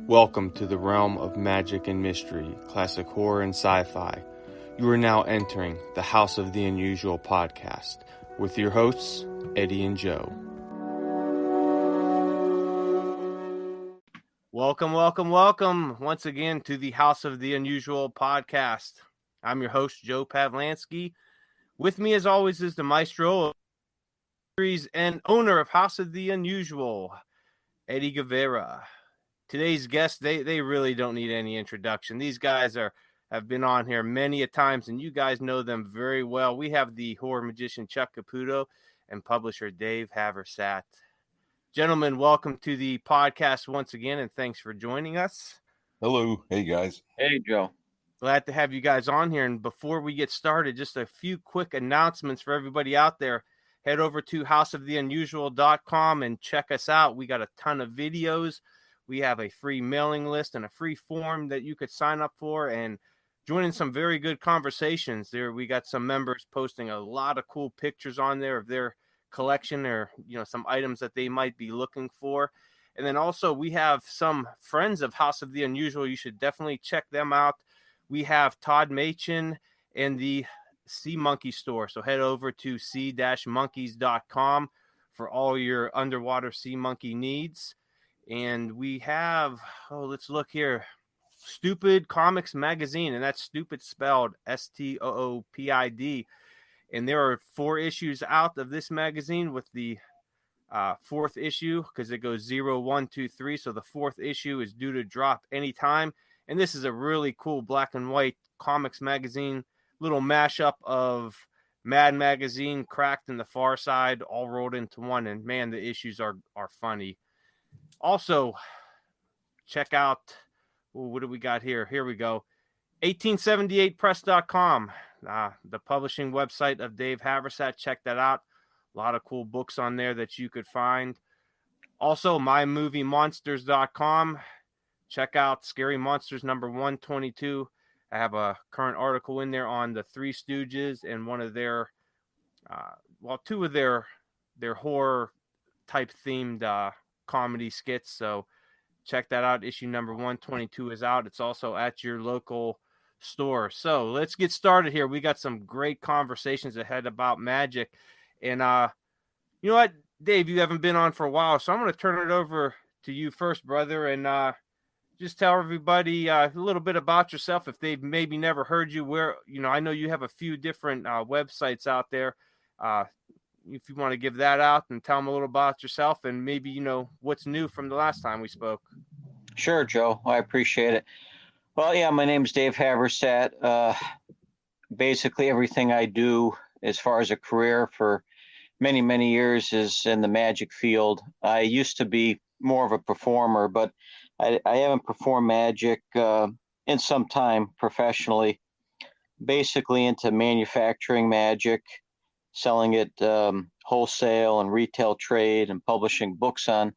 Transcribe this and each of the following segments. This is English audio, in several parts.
Welcome to the realm of magic and mystery, classic horror and sci-fi. You are now entering the House of the Unusual podcast with your hosts, Eddie and Joe. Welcome once again to the House of the Unusual podcast. I'm your host, Joe Pavlansky. With me, as always, is the maestro and owner of House of the Unusual, Eddie Guevara. Today's guests, they really don't need any introduction. These guys have been on here many a times, and you guys know them very well. We have the horror magician Chuck Caputo and publisher Dave Haversat. Gentlemen, welcome to the podcast once again, and thanks for joining us. Hello. Hey, guys. Hey, Joe. Glad to have you guys on here. And before we get started, just a few quick announcements for everybody out there. Head over to houseoftheunusual.com and check us out. We got a ton of videos. We have a free mailing list and a free form that you could sign up for and join in some very good conversations there. We got some members posting a lot of cool pictures on there of their collection or, some items that they might be looking for. And then also we have some friends of House of the Unusual. You should definitely check them out. We have Todd Machin and the Sea Monkey store. So head over to sea-monkeys.com for all your underwater sea monkey needs. And we have, let's look here, Stupid Comics Magazine, and that's stupid spelled STOOPID. And there are 4 issues out of this magazine with the 4th issue, because it goes 0, 1, 2, 3. So the 4th issue is due to drop anytime. And this is a really cool black and white comics magazine, little mashup of Mad Magazine, Cracked, and The Far Side all rolled into one. And man, the issues are funny. Also, check out, what do we got here? Here we go. 1878press.com, the publishing website of Dave Haversat. Check that out. A lot of cool books on there that you could find. Also, mymoviemonsters.com. Check out Scary Monsters number 122. I have a current article in there on the Three Stooges and one of their, 2 of their horror type themed comedy skits. So check that out. Issue number 122 is out. It's also at your local store. So let's get started here. We got some great conversations ahead about magic. And you know what, Dave, you haven't been on for a while, so I'm going to turn it over to you first, brother, and just tell everybody a little bit about yourself if they've maybe never heard you. Where, I know you have a few different websites out there. If you want to give that out and tell them a little about yourself and maybe, what's new from the last time we spoke. Sure, Joe. I appreciate it. Well, yeah, my name's Dave Haversat. Basically, everything I do as far as a career for many, many years is in the magic field. I used to be more of a performer, but I haven't performed magic in some time professionally. Basically into manufacturing magic, selling it wholesale and retail trade, and publishing books on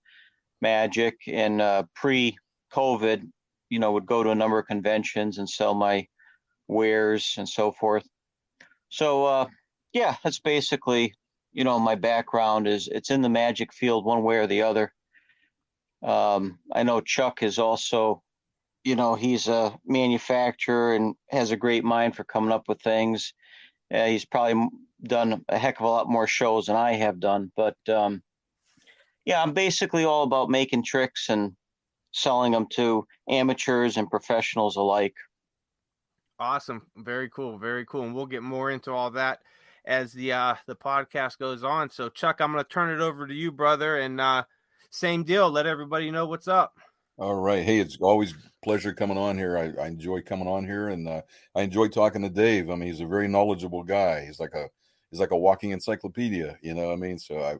magic. And pre-COVID, would go to a number of conventions and sell my wares and so forth. So, that's basically, my background is it's in the magic field one way or the other. I know Chuck is also, he's a manufacturer and has a great mind for coming up with things. He's probably done a heck of a lot more shows than I have done, but I'm basically all about making tricks and selling them to amateurs and professionals alike. Awesome. Very cool. And we'll get more into all that as the podcast goes on. So Chuck, I'm going to turn it over to you, brother. And same deal. Let everybody know what's up. All right. Hey, it's always a pleasure coming on here. I enjoy coming on here, and I enjoy talking to Dave. I mean, he's a very knowledgeable guy. He's like a walking encyclopedia,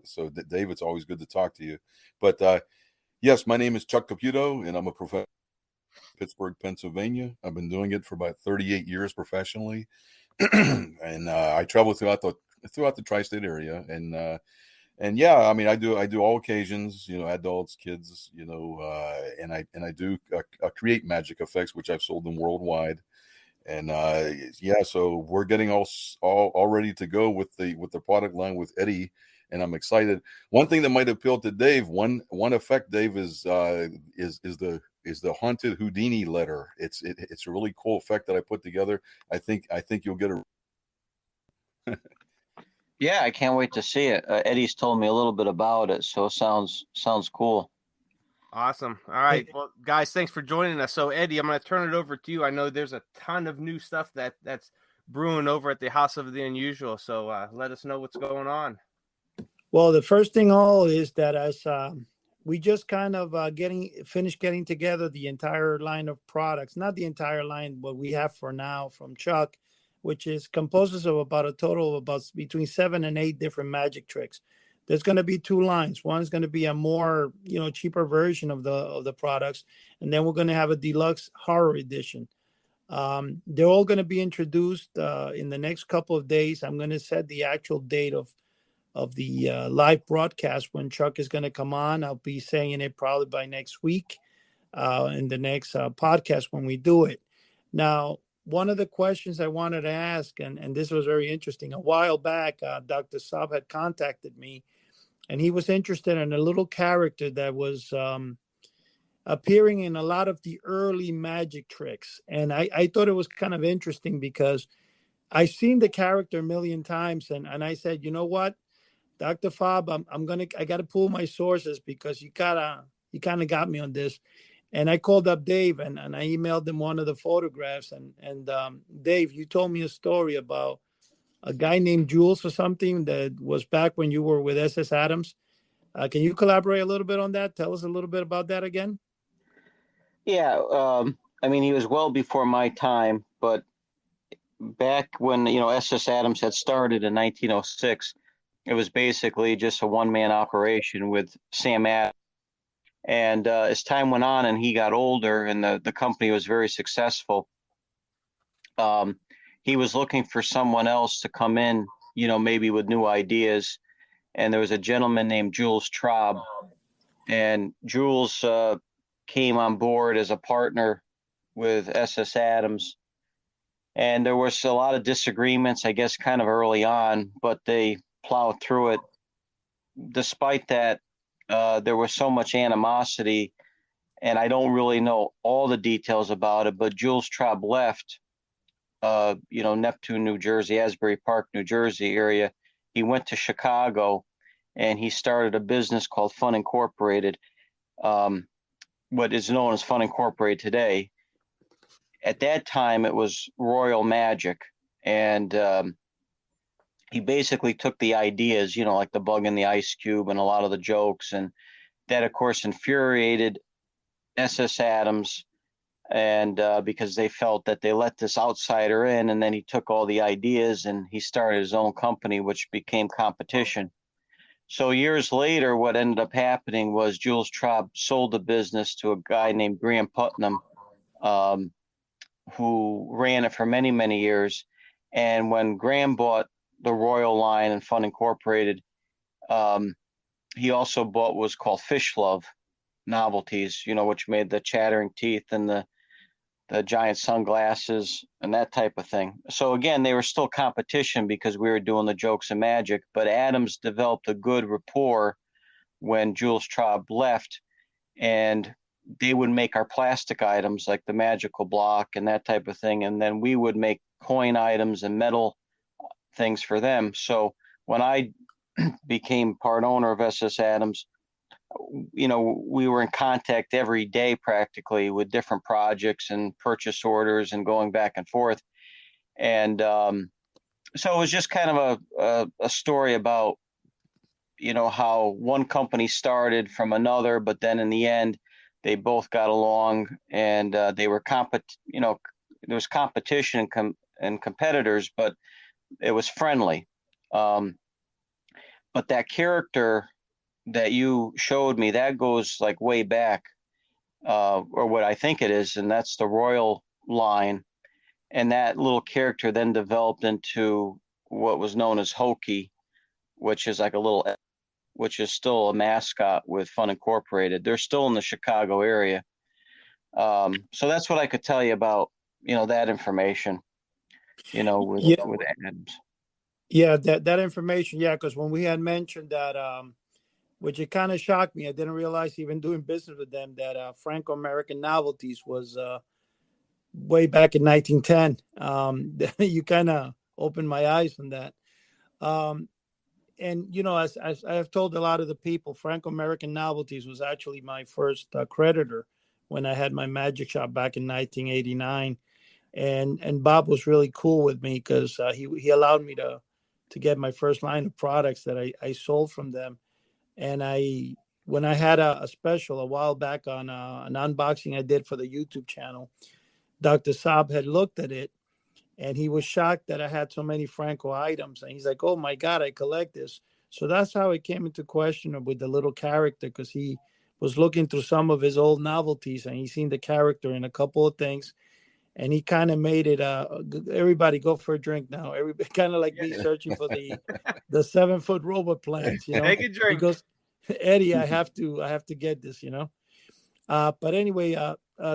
So Dave, it's always good to talk to you. But yes, my name is Chuck Caputo, and I'm a professor in Pittsburgh, Pennsylvania. I've been doing it for about 38 years professionally, and I travel throughout the tri-state area, and yeah, I mean, I do all occasions, adults, kids, and I do create magic effects, which I've sold them worldwide. And yeah, so we're getting all ready to go with the product line with Eddie, and I'm excited. One thing that might appeal to Dave, one effect, Dave, is the haunted Houdini letter. It's a really cool effect that I put together. I think you'll get a. Yeah, I can't wait to see it. Eddie's told me a little bit about it, so it sounds cool. Awesome. All right. Well, guys, thanks for joining us. So, Eddie, I'm going to turn it over to you. I know there's a ton of new stuff that's brewing over at the House of the Unusual. So, let us know what's going on. Well, the first thing all is that as we just kind of finished getting together the entire line of products, not the entire line, what we have for now from Chuck, which is composes of about a total of about between 7 and 8 different magic tricks. There's going to be 2 lines. One's going to be a more, cheaper version of the products, and then we're going to have a deluxe horror edition. They're all going to be introduced in the next couple of days. I'm going to set the actual date of the live broadcast when Chuck is going to come on. I'll be saying it probably by next week in the next podcast when we do it. Now, one of the questions I wanted to ask, and this was very interesting, a while back, Dr. Saab had contacted me, and he was interested in a little character that was appearing in a lot of the early magic tricks. And I thought it was kind of interesting because I've seen the character a million times, and I said, you know what, Dr. Fob, I got to pull my sources because you kind of got me on this. And I called up Dave and I emailed him one of the photographs. And Dave, you told me a story about a guy named Jules or something that was back when you were with SS Adams. Can you collaborate a little bit on that? Tell us a little bit about that again. Yeah, I mean, he was well before my time, but back when, SS Adams had started in 1906, it was basically just a one-man operation with Sam Adams. And as time went on and he got older and the company was very successful, he was looking for someone else to come in, maybe with new ideas. And there was a gentleman named Jules Traub. And Jules came on board as a partner with SS Adams. And there was a lot of disagreements, I guess, kind of early on, but they plowed through it. Despite that, there was so much animosity, and I don't really know all the details about it, but Jules Traub left, Neptune, New Jersey, Asbury Park, New Jersey area. He went to Chicago, and he started a business called Fun Incorporated, what is known as Fun Incorporated today. At that time, it was Royal Magic, and he basically took the ideas, like the bug in the ice cube and a lot of the jokes, and that, of course, infuriated SS Adams, and because they felt that they let this outsider in, and then he took all the ideas and he started his own company, which became Competition. So years later, what ended up happening was Jules Traub sold the business to a guy named Graham Putnam, who ran it for many, many years. And when Graham bought the Royal line and Fun Incorporated, he also bought what was called Fish Love novelties, which made the chattering teeth and the giant sunglasses and that type of thing. So again, they were still competition because we were doing the jokes and magic, but Adams developed a good rapport when Jules Traub left, and they would make our plastic items like the magical block and that type of thing. And then we would make coin items and metal things for them. So when I became part owner of SS Adams, we were in contact every day practically with different projects and purchase orders and going back and forth. And so it was just kind of a story about, how one company started from another, but then in the end, they both got along, and they were there was competition and competitors, but it was friendly. But that character that you showed me, that goes like way back, or what I think it is, and that's the Royal line. And that little character then developed into what was known as Hokey, which is like which is still a mascot with Fun Incorporated. They're still in the Chicago area. So that's what I could tell you about that information, with Yeah, Adams. yeah, that information, yeah, because when we had mentioned that, which it kind of shocked me, I didn't realize even doing business with them that Franco American Novelties was way back in 1910. You kind of opened my eyes on that. Um, and as I have told a lot of the people, Franco American Novelties was actually my first creditor when I had my magic shop back in 1989. And Bob was really cool with me because he allowed me to get my first line of products that I sold from them. And when I had a special a while back on an unboxing I did for the YouTube channel, Dr. Saab had looked at it and he was shocked that I had so many Franco items. And he's like, "Oh my God, I collect this." So that's how it came into question with the little character, because he was looking through some of his old novelties and he seen the character in a couple of things. And he kind of made it, everybody go for a drink now. Everybody kind of like me searching for the 7-foot robot plants, Take a He drink. goes, "Eddie, I have to get this, But anyway,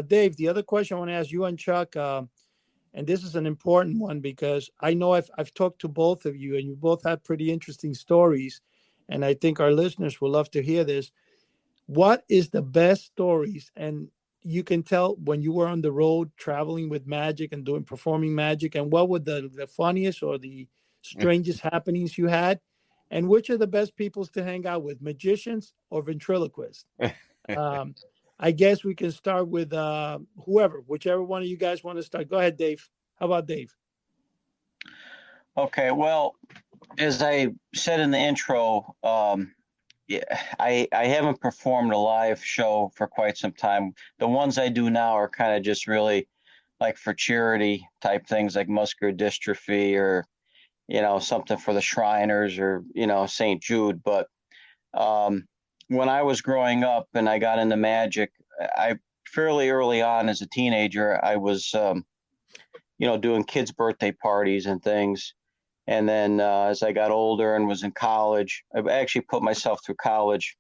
Dave, the other question I want to ask you and Chuck, and this is an important one because I know I've talked to both of you and you both had pretty interesting stories. And I think our listeners will love to hear this. What is the best stories? And you can tell when you were on the road traveling with magic and performing magic, and what were the funniest or the strangest happenings you had? And which are the best peoples to hang out with, magicians or ventriloquists? I guess we can start with whichever one of you guys want to start. Go ahead, Dave. How about Dave? Okay, well, as I said in the intro, yeah, I haven't performed a live show for quite some time. The ones I do now are kind of just really like for charity type things, like muscular dystrophy or something for the Shriners or St. Jude. But when I was growing up and I got into magic, I fairly early on as a teenager, I was doing kids' birthday parties and things. And then as I got older and was in college, I actually put myself through college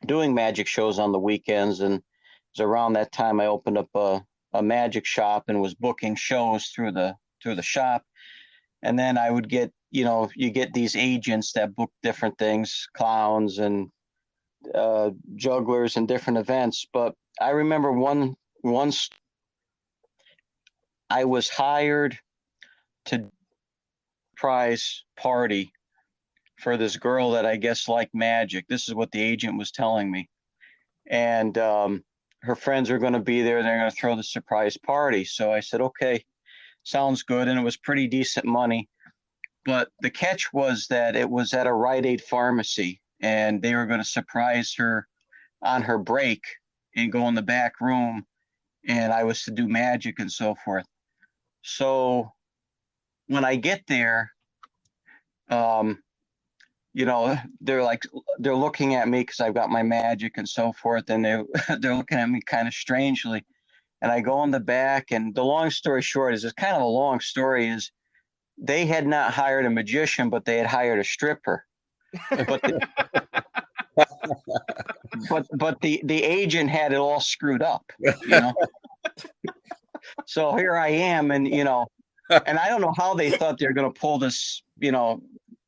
doing magic shows on the weekends. And it was around that time I opened up a magic shop and was booking shows through the shop. And then I would get, you get these agents that book different things, clowns and jugglers and different events. But I remember once I was hired to prize party for this girl that I guess liked magic. This is what the agent was telling me. And her friends are going to be there. They're going to throw the surprise party. So I said, okay, sounds good. And it was pretty decent money. But the catch was that it was at a Rite Aid pharmacy and they were going to surprise her on her break and go in the back room. And I was to do magic and so forth. So when I get there, they're looking at me because I've got my magic and so forth, and they're looking at me kind of strangely. And I go in the back, and the long story short is, it's kind of a long story, is they had not hired a magician, but they had hired a stripper. But the agent had it all screwed up, So here I am, and and I don't know how they thought they were going to pull this,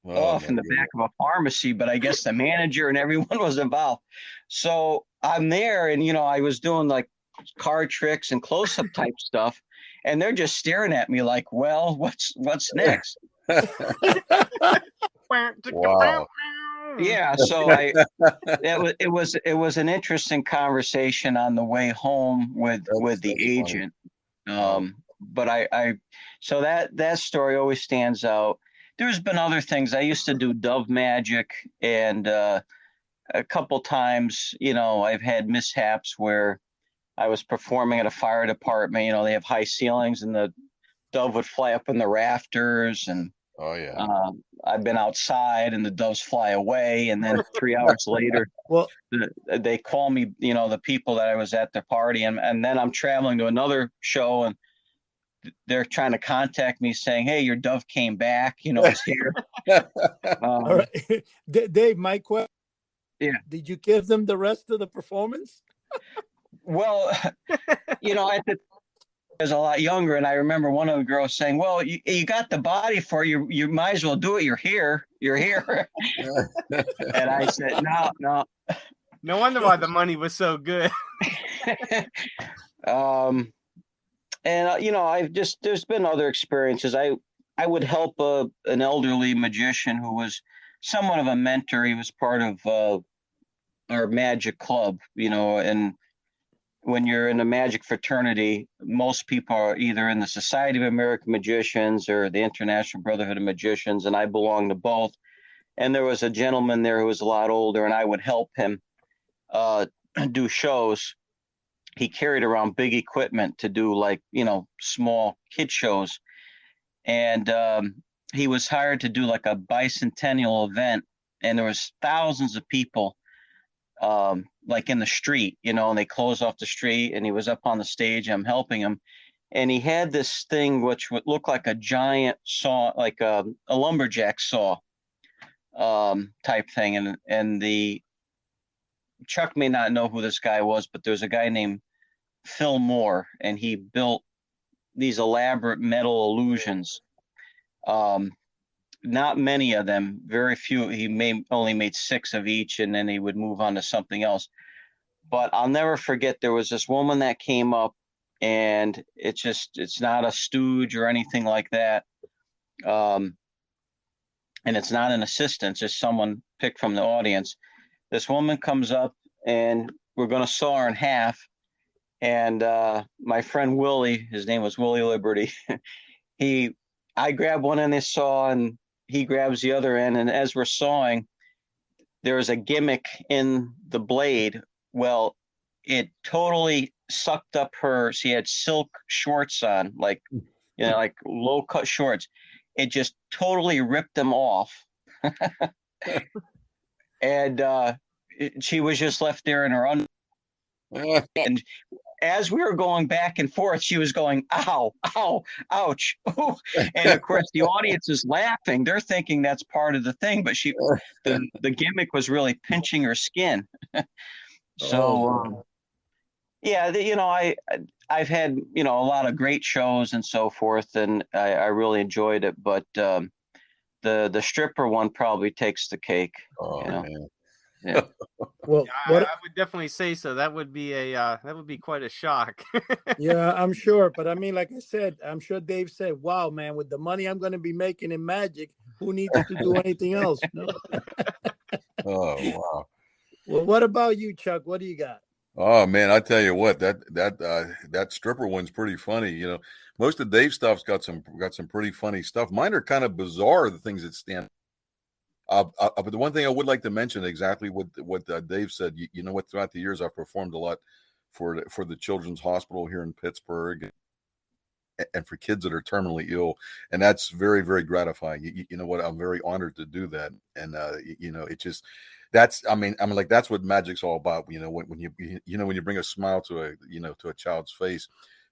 off in the back of a pharmacy, but I guess the manager and everyone was involved. So I'm there, and I was doing like card tricks and close-up type stuff, and they're just staring at me like, well, what's next? Wow. Yeah, so it was an interesting conversation on the way home with the agent. But so that story always stands out. There's been other things. I used to do dove magic, and a couple times, I've had mishaps where I was performing at a fire department. They have high ceilings, and the dove would fly up in the rafters, and Oh yeah. I've been outside, and the doves fly away, and then 3 hours later, Well, they call me, the people that I was at the party, and then I'm traveling to another show, and they're trying to contact me saying, "Hey, your dove came back. It's here." all right. Dave, my question. Yeah. Did you give them the rest of the performance? Well, was a lot younger, and I remember one of the girls saying, "Well, you got the body for it. You might as well do it. You're here. And I said, "No, no." No wonder why the money was so good. And there's been other experiences. I would help an elderly magician who was somewhat of a mentor. He was part of our magic club, and when you're in a magic fraternity, most people are either in the Society of American Magicians or the International Brotherhood of Magicians, and I belong to both. And there was a gentleman there who was a lot older, and I would help him do shows. He carried around big equipment to do small kid shows. And he was hired to do like a bicentennial event, and there was thousands of people in the street, and they closed off the street, and he was up on the stage. I'm helping him. And he had this thing which would look like a giant saw, like a lumberjack saw type thing. And the Chuck may not know who this guy was, but there's a guy named Phil Moore, and he built these elaborate metal illusions. Not many of them, very few. He only made 6 of each, and then he would move on to something else. But I'll never forget, there was this woman that came up, and it's not a stooge or anything like that. And it's not an assistant, it's just someone picked from the audience. This woman comes up, and we're going to saw her in half. And my friend Willie, his name was Willie Liberty, I grab one end of the saw, and he grabs the other end. And as we're sawing, there's a gimmick in the blade. Well, it totally sucked up she had silk shorts on, like low cut shorts. It just totally ripped them off. And she was just left there in her and as we were going back and forth, she was going, "Ow, ow, ouch." And of course, the audience is laughing. They're thinking that's part of the thing, but the gimmick was really pinching her skin. So, I've had, a lot of great shows and so forth, and I really enjoyed it. But the stripper one probably takes the cake. Oh, man. Yeah. Well, I would definitely say so. That would be quite a shock. Yeah, I'm sure. But I mean, like I said, I'm sure Dave said, "Wow, man, with the money I'm going to be making in magic, who needs to do anything else?" No? Oh, wow. Well, what about you, Chuck? What do you got? Oh man, I tell you what, that stripper one's pretty funny. Most of Dave's stuff's got some pretty funny stuff. Mine are kind of bizarre, the things that stand. But the one thing I would like to mention, exactly what Dave said. You know what? Throughout the years, I've performed a lot for the Children's Hospital here in Pittsburgh, and for kids that are terminally ill, and that's very, very gratifying. You know what? I'm very honored to do that, and it just that's like that's what magic's all about. When you bring a smile to a child's face.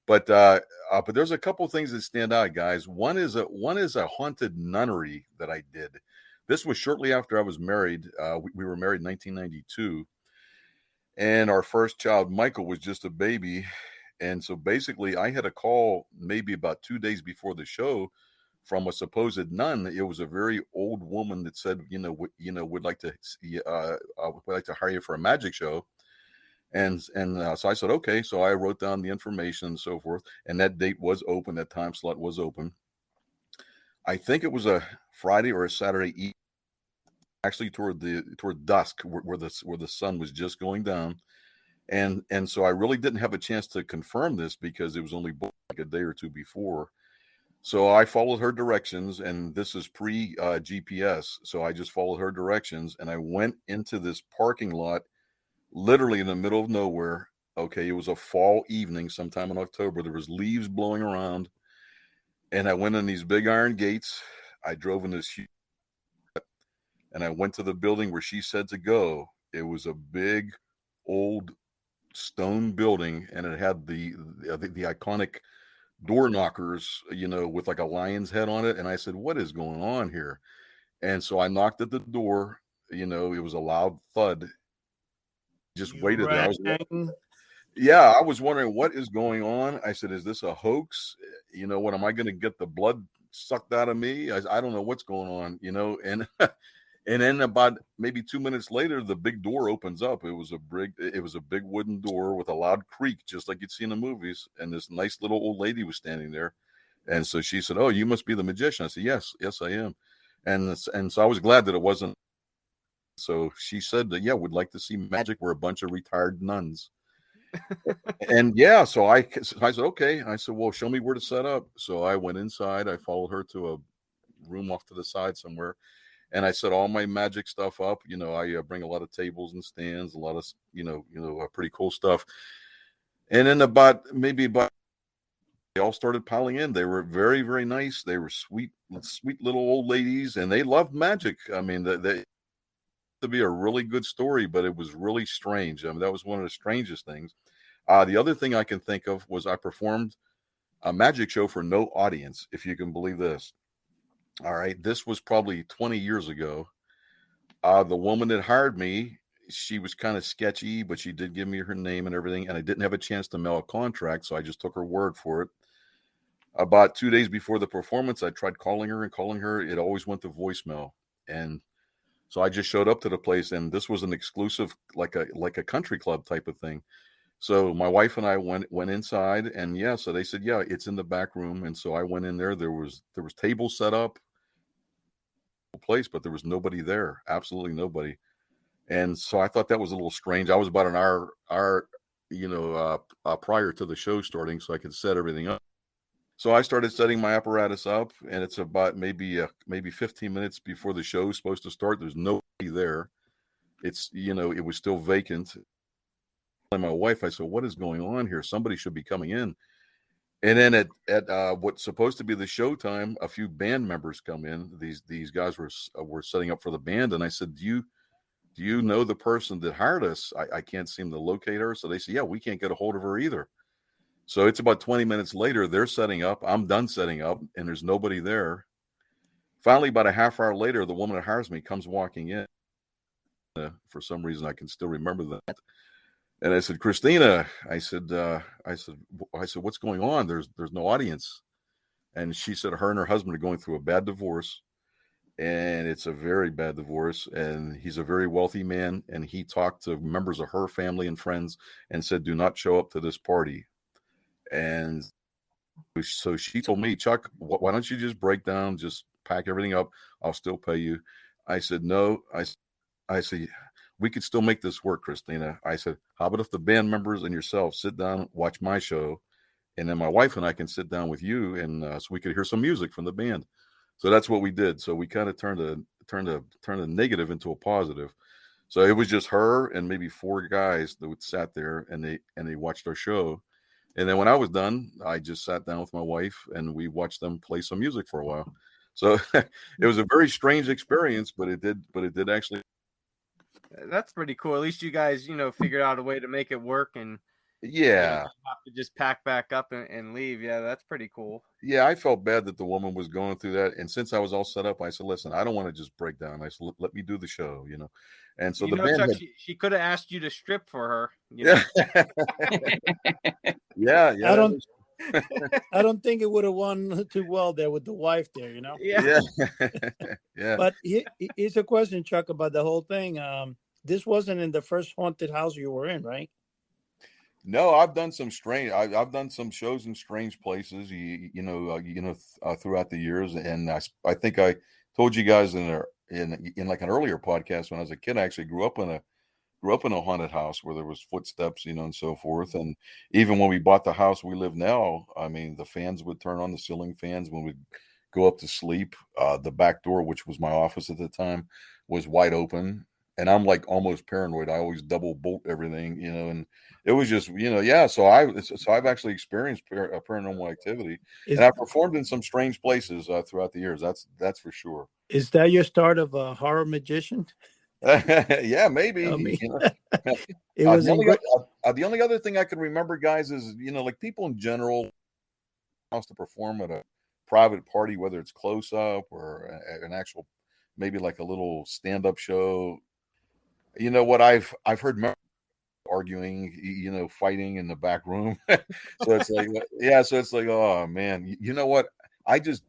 But there's a couple things that stand out, guys. One is a haunted nunnery that I did. This was shortly after I was married. We were married in 1992, and our first child, Michael, was just a baby. And so basically, I had a call maybe about 2 days before the show from a supposed nun. It was a very old woman that said, would like to hire you for a magic show. And so I said, okay. So I wrote down the information and so forth. And that date was open. That time slot was open. I think it was a Friday or a Saturday evening, actually toward dusk, where the sun was just going down. And so I really didn't have a chance to confirm this because it was only like a day or two before. So I followed her directions, and this is pre GPS. So I just followed her directions, and I went into this parking lot, literally in the middle of nowhere. Okay, it was a fall evening, sometime in October. There was leaves blowing around, and I went in these big iron gates. I drove in this huge, and I went to the building where she said to go. It was a big, old stone building, and it had the iconic door knockers, with like a lion's head on it. And I said, "What is going on here?" And so I knocked at the door. It was a loud thud. Just waited there. Yeah, I was wondering what is going on. I said, is this a hoax? What am I going to get the blood sucked out of me? I don't know what's going on, and and then about maybe 2 minutes later, the big door opens up. It was a big wooden door with a loud creak, just like you'd see in the movies. And this nice little old lady was standing there. And so she said, "Oh, you must be the magician." I said, "Yes, yes, I am." And so I was glad that it wasn't. So she said that, yeah, would like to see magic. We're a bunch of retired nuns. And yeah, so I said, okay. I said, well, show me where to set up. So I went inside. I followed her to a room off to the side somewhere, and I set all my magic stuff up. I bring a lot of tables and stands, a lot of pretty cool stuff. And then about they all started piling in. They were very, very nice. They were sweet, sweet little old ladies, and they loved magic. I mean, they to be a really good story, but it was really strange. I mean, that was one of the strangest things. The other thing I can think of was I performed a magic show for no audience, if you can believe this. All right, this was probably 20 years ago. The woman that hired me, she was kind of sketchy, but she did give me her name and everything, and I didn't have a chance to mail a contract, so I just took her word for it. About 2 days before the performance, I tried calling her and calling her. It always went to voicemail, and so I just showed up to the place, and this was an exclusive, like a country club type of thing. So my wife and I went inside, and yeah, so they said, yeah, it's in the back room, and so I went in there. There was tables set up, place, but there was nobody there, absolutely nobody. And so I thought that was a little strange. I was about an hour, prior to the show starting, so I could set everything up. So I started setting my apparatus up, and it's about maybe 15 minutes before the show is supposed to start. There's nobody there. It was still vacant. And my wife, I said, "What is going on here? Somebody should be coming in." And then at what's supposed to be the showtime, a few band members come in. These guys were setting up for the band, and I said, "Do you know the person that hired us? I can't seem to locate her." So they said, "Yeah, we can't get a hold of her either." So it's about 20 minutes later. They're setting up. I'm done setting up, and there's nobody there. Finally, about a half hour later, the woman that hires me comes walking in. For some reason, I can still remember that. And I said, "Christina," I said, "What's going on? There's no audience." And she said her and her husband are going through a bad divorce, and it's a very bad divorce. And he's a very wealthy man, and he talked to members of her family and friends and said, "Do not show up to this party." And so she told me, "Chuck, why don't you just break down, just pack everything up? I'll still pay you." I said, "No." I said, "We could still make this work, Christina." I said, "How about if the band members and yourself sit down, watch my show, and then my wife and I can sit down with you, and so we could hear some music from the band." So that's what we did. So we kind of turned a negative into a positive. So it was just her and maybe four guys that sat there, and they watched our show. And then when I was done, I just sat down with my wife, and we watched them play some music for a while. So it was a very strange experience, but it did actually. That's pretty cool. At least you guys, figured out a way to make it work, and Yeah. have to just pack back up and leave. Yeah, that's pretty cool. Yeah, I felt bad that the woman was going through that. And since I was all set up, I said, "Listen, I don't want to just break down." I said, "Let me do the show. And so the band Chuck, had. she could have asked you to strip for her. Yeah. Yeah. I don't think it would have won too well there with the wife there. Yeah. Yeah. But here's a question, Chuck, about the whole thing. This wasn't in the first haunted house you were in, right? No, I've done some I've done some shows in strange places, throughout the years, and I think I told you guys in like an earlier podcast when I was a kid, I actually grew up in a haunted house where there was footsteps, and so forth. And even when we bought the house we live now, I mean, the fans would turn on, the ceiling fans, when we'd go up to sleep. The back door, which was my office at the time, was wide open. And I'm like almost paranoid. I always double bolt everything, and it was just, yeah. So I've actually experienced paranormal activity, and I've performed in some strange places throughout the years. That's for sure. Is that your start of a horror magician? Yeah, maybe. I mean, It was the only other thing I can remember, guys, is like people in general wants to perform at a private party, whether it's close up or an actual, maybe like a little stand up show. You know what I've heard arguing, fighting in the back room. So it's like, yeah, so it's like, oh man, you know what? I just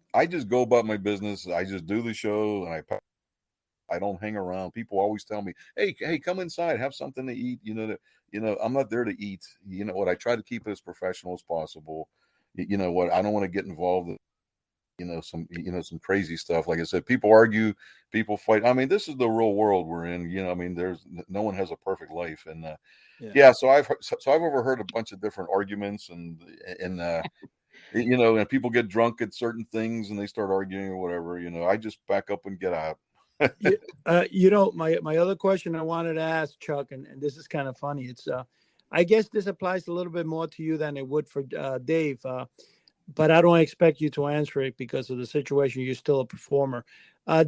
go about my business. I just do the show, and I don't hang around. People always tell me, hey, come inside, have something to eat. I'm not there to eat. You know what? I try to keep it as professional as possible. You know what? I don't want to get involved in some crazy stuff. Like I said, people argue, people fight. I mean, this is the real world we're in. I mean, there's no one has a perfect life, and yeah. So I've overheard a bunch of different arguments, and and people get drunk at certain things and they start arguing or whatever. I just back up and get out. My other question I wanted to ask Chuck, and this is kind of funny. It's I guess this applies a little bit more to you than it would for Dave. But I don't expect you to answer it because of the situation. You're still a performer.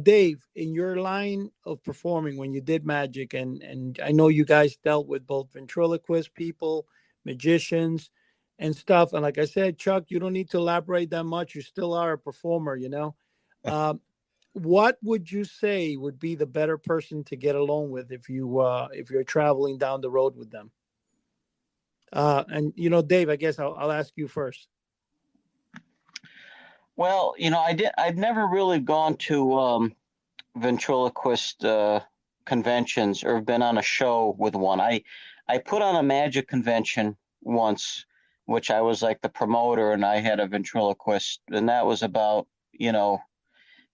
Dave, in your line of performing when you did magic, and I know you guys dealt with both ventriloquist people, magicians, and stuff. And like I said, Chuck, you don't need to elaborate that much. You still are a performer, What would you say would be the better person to get along with if you're traveling down the road with them? And Dave, I guess I'll ask you first. Well, I've never really gone to ventriloquist conventions or been on a show with one. I put on a magic convention once, which I was like the promoter, and I had a ventriloquist, and that was about,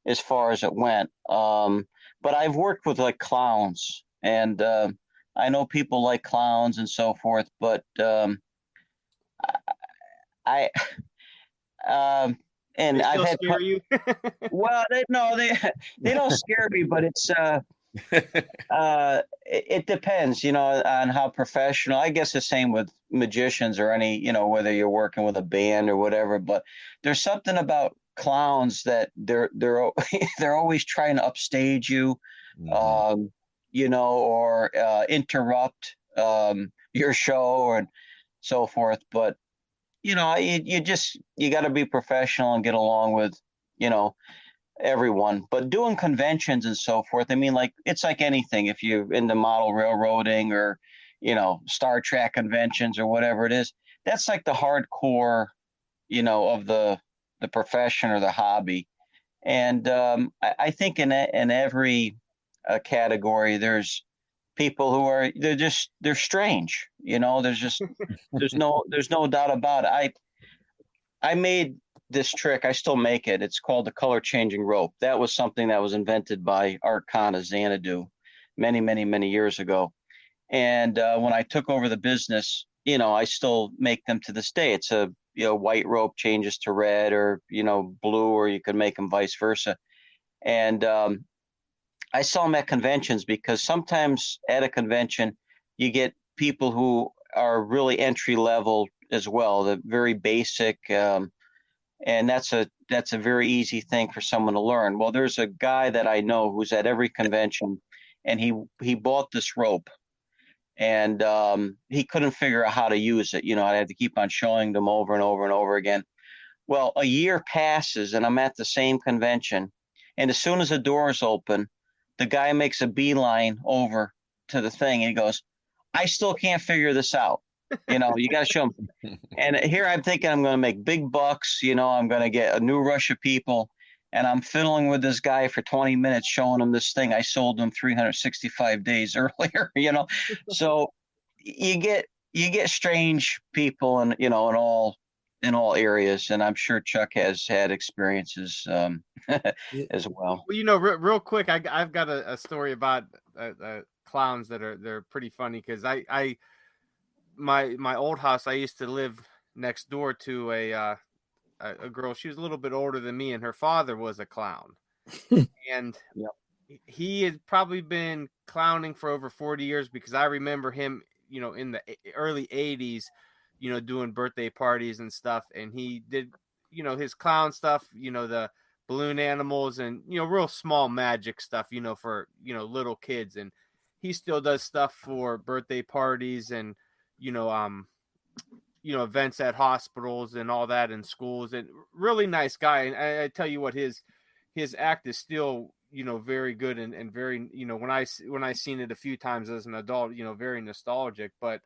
as far as it went. But I've worked with like clowns, and I know people like clowns and so forth, but I and they still I've had scare you? well, they don't scare me, but it's it depends, on how professional. I guess the same with magicians or any, whether you're working with a band or whatever. But there's something about clowns that they're they're always trying to upstage you, or interrupt your show and so forth. But you got to be professional and get along with everyone. But doing conventions and so forth, I mean, like it's like anything. If you're into model railroading or Star Trek conventions or whatever it is, that's like the hardcore of the profession or the hobby. And I think in every category there's people who are they're strange. There's no doubt about it. I made this trick. I still make it. It's called the color changing rope. That was something that was invented by Art Khan of Xanadu many, many, many years ago. And when I took over the business, I still make them to this day. It's a white rope changes to red or blue, or you could make them vice versa. And I sell them at conventions because sometimes at a convention you get people who are really entry level as well, the very basic, and that's a very easy thing for someone to learn. Well, there's a guy that I know who's at every convention, and he bought this rope, and he couldn't figure out how to use it. I had to keep on showing them over and over and over again. Well, a year passes, and I'm at the same convention, and as soon as the doors open, the guy makes a beeline over to the thing, and he goes, "I still can't figure this out. You got to show him." And here I'm thinking I'm going to make big bucks. I'm going to get a new rush of people. And I'm fiddling with this guy for 20 minutes, showing him this thing I sold him 365 days earlier, So you get strange people and, in all areas. And I'm sure Chuck has had experiences as well. Well, real quick, I've got a story about clowns they're pretty funny because my old house, I used to live next door to a girl. She was a little bit older than me, and her father was a clown. And yep, he had probably been clowning for over 40 years because I remember him, in the early 80s, doing birthday parties and stuff. And he did, his clown stuff, the balloon animals and, real small magic stuff, for, little kids. And he still does stuff for birthday parties and, events at hospitals and all that in schools, and really nice guy. And I tell you what, his act is still, very good and very, when I seen it a few times as an adult, very nostalgic. But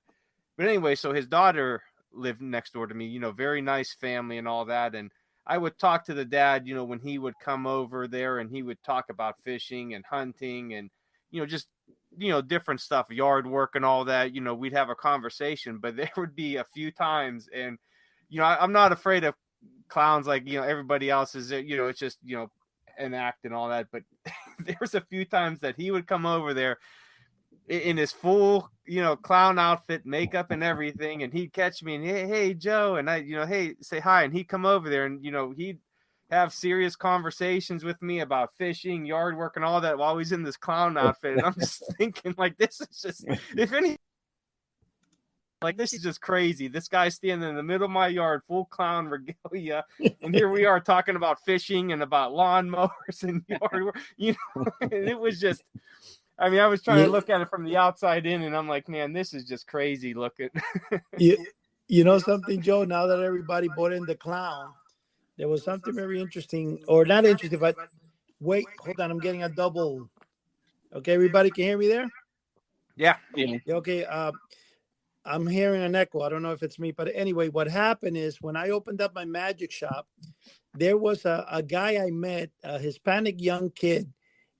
anyway, so his daughter lived next door to me, very nice family and all that. And I would talk to the dad, when he would come over there, and he would talk about fishing and hunting and, just, different stuff, yard work and all that. We'd have a conversation, but there would be a few times, and, I'm not afraid of clowns like, everybody else is, it's just, an act and all that. But there's a few times that he would come over there in his full, clown outfit, makeup and everything. And he'd catch me and, hey, Joe. And I, hey, say hi. And he'd come over there and, he'd have serious conversations with me about fishing, yard work and all that while he's in this clown outfit. And I'm just thinking, like, this is just, if any, like, this is just crazy. This guy's standing in the middle of my yard, full clown regalia, and here we are talking about fishing and about lawnmowers and yard work. And it was just, I mean, I was trying to look at it from the outside in, and I'm like, man, this is just crazy looking. You know something, Joe? Now that everybody bought in the clown, there was something very interesting, or not interesting, but wait, hold on, I'm getting a double. Okay, everybody can hear me there? Yeah. Okay, I'm hearing an echo. I don't know if it's me, but anyway, what happened is when I opened up my magic shop, there was a guy I met, a Hispanic young kid,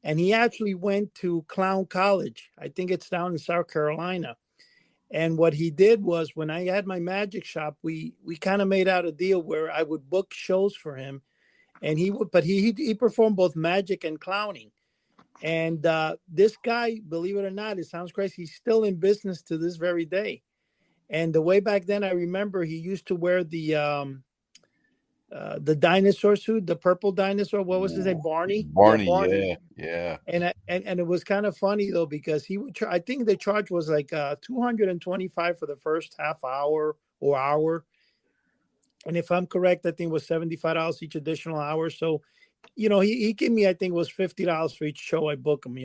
and he actually went to clown college. I think it's down in South Carolina. And what he did was, when I had my magic shop, we kind of made out a deal where I would book shows for him, and he performed both magic and clowning. And this guy, believe it or not, it sounds crazy, he's still in business to this very day. And the way back then, I remember he used to wear the dinosaur suit, the purple dinosaur. What was his name? Barney. Barney. Yeah. And it was kind of funny though, because he would. I think the charge was like $225 for the first half hour or hour, and if I'm correct, I think it was $75 each additional hour. So, he gave me, I think it was $50 for each show I book him.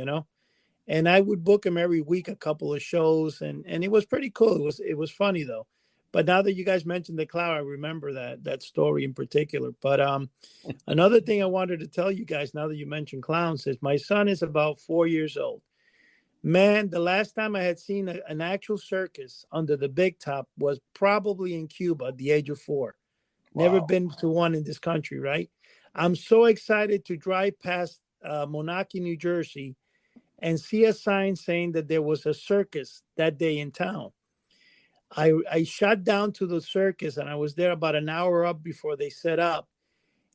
And I would book him every week, a couple of shows, and it was pretty cool. It was funny though. But now that you guys mentioned the clown, I remember that story in particular. But another thing I wanted to tell you guys, now that you mentioned clowns, is my son is about 4 years old. Man, the last time I had seen an actual circus under the big top was probably in Cuba at the age of 4. Wow. Never been to one in this country, right? I'm so excited to drive past Monaco, New Jersey, and see a sign saying that there was a circus that day in town. I shot down to the circus, and I was there about an hour up before they set up.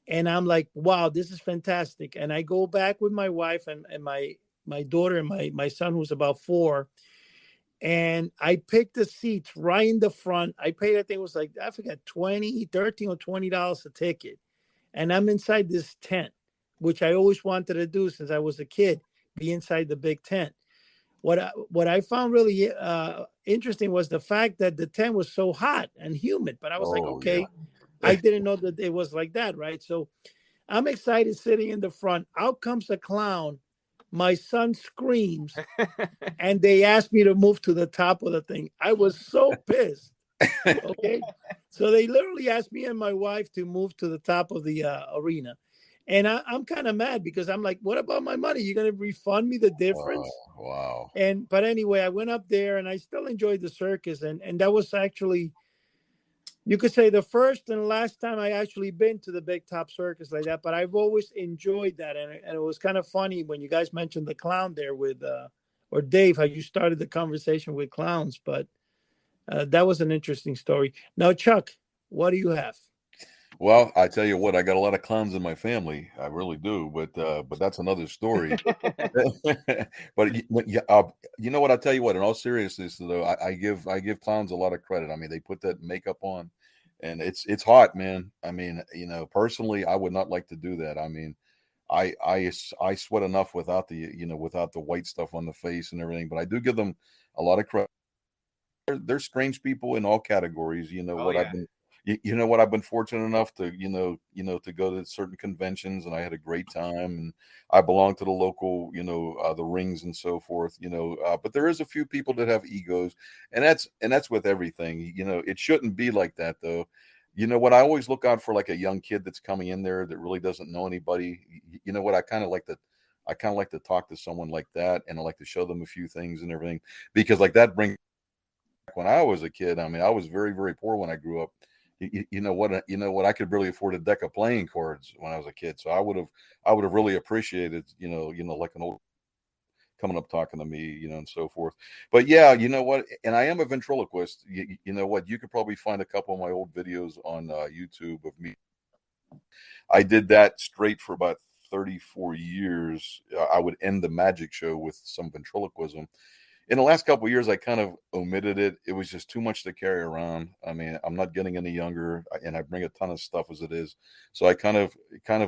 And I'm like, wow, this is fantastic. And I go back with my wife and my daughter and my son, who's about 4. And I picked the seats right in the front. I paid, I think it was like, I forgot, $13 or $20 a ticket. And I'm inside this tent, which I always wanted to do since I was a kid, be inside the big tent. What I found really interesting was the fact that the tent was so hot and humid. But I was like, okay, yeah. I didn't know that it was like that, right? So I'm excited sitting in the front. Out comes a clown. My son screams, and they asked me to move to the top of the thing. I was so pissed. Okay, so they literally asked me and my wife to move to the top of the arena. And I'm kind of mad because I'm like, what about my money? You're going to refund me the difference? Wow. But anyway, I went up there and I still enjoyed the circus. And that was actually, you could say, the first and last time I actually been to the big top circus like that. But I've always enjoyed that. And it was kind of funny when you guys mentioned the clown there with, or Dave, how you started the conversation with clowns. But that was an interesting story. Now, Chuck, what do you have? Well, I tell you what, I got a lot of clowns in my family. I really do, but that's another story. But you know what? I'll tell you what. In all seriousness, though, I give clowns a lot of credit. I mean, they put that makeup on, and it's hot, man. I mean, personally, I would not like to do that. I mean, I sweat enough without the white stuff on the face and everything. But I do give them a lot of credit. They're strange people in all categories. I've been fortunate enough to, to go to certain conventions, and I had a great time, and I belong to the local, the rings and so forth, but there is a few people that have egos, and that's with everything. It shouldn't be like that though. What I always look out for, like a young kid that's coming in there that really doesn't know anybody, I kind of like to I kind of like to talk to someone like that, and I like to show them a few things and everything, because like that brings back when I was a kid. I mean, I was very, very poor when I grew up. You know what? You know what? I could barely afford a deck of playing cards when I was a kid. So I would have really appreciated, like an old coming up talking to me, and so forth. But yeah, you know what? And I am a ventriloquist. You know what? You could probably find a couple of my old videos on YouTube of me. I did that straight for about 34 years. I would end the magic show with some ventriloquism. In the last couple of years, I kind of omitted it. It was just too much to carry around. I mean, I'm not getting any younger, and I bring a ton of stuff as it is. So I kind of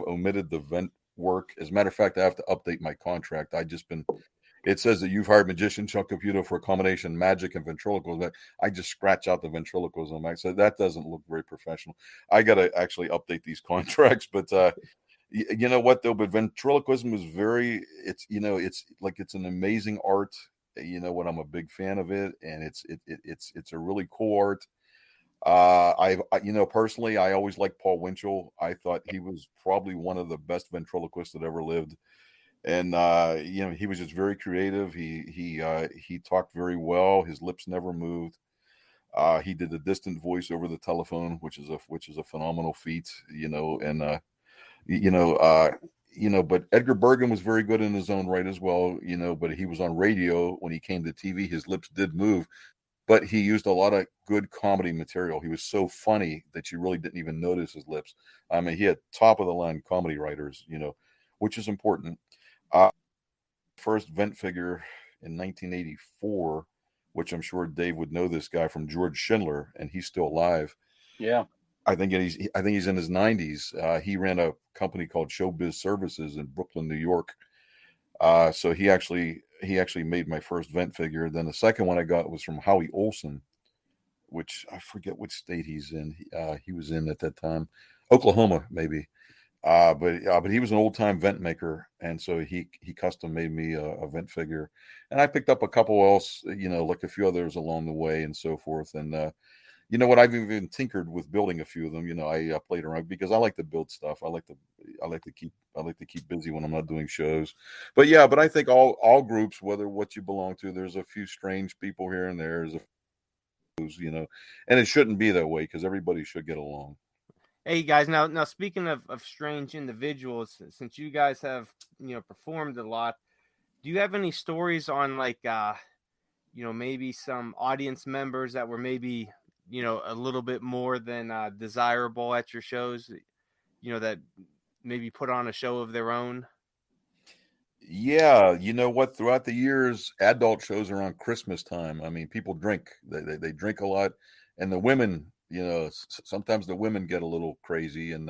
omitted the vent work. As a matter of fact, I have to update my contract. It says that you've hired magician Chuck Caputo for a combination magic and ventriloquism. I just scratch out the ventriloquism. So that doesn't look very professional. I got to actually update these contracts. But you know what though? But ventriloquism is it's an amazing art. You know what? I'm a big fan of it, and it's a really cool art. Personally, I always liked Paul Winchell. I thought he was probably one of the best ventriloquists that ever lived. And he was just very creative. He talked very well. His lips never moved. He did a distant voice over the telephone, which is a phenomenal feat. But Edgar Bergen was very good in his own right as well. But he was on radio. When he came to TV, his lips did move, but he used a lot of good comedy material. He was so funny that you really didn't even notice his lips. I mean, he had top of the line comedy writers, which is important. First vent figure in 1984, which I'm sure Dave would know this guy from George Schindler, and he's still alive. Yeah. I think he's in his 90s. He ran a company called Showbiz Services in Brooklyn, New York. So he actually made my first vent figure. Then the second one I got was from Howie Olson, which I forget which state he's in. He was in at that time, Oklahoma, maybe. But he was an old time vent maker, and so he custom made me a vent figure, and I picked up a couple else, like a few others along the way and so forth. And you know what? I've even tinkered with building a few of them. I played around because I like to build stuff. I like to keep busy when I'm not doing shows. But I think all groups, whether what you belong to, there's a few strange people here and there. And it shouldn't be that way because everybody should get along. Hey guys, now speaking of strange individuals, since you guys have performed a lot, do you have any stories on maybe some audience members that were maybe a little bit more than desirable at your shows, that maybe put on a show of their own? Yeah, you know what? Throughout the years, adult shows around Christmas time. I mean, people drink. They drink a lot, and the women. Sometimes the women get a little crazy, and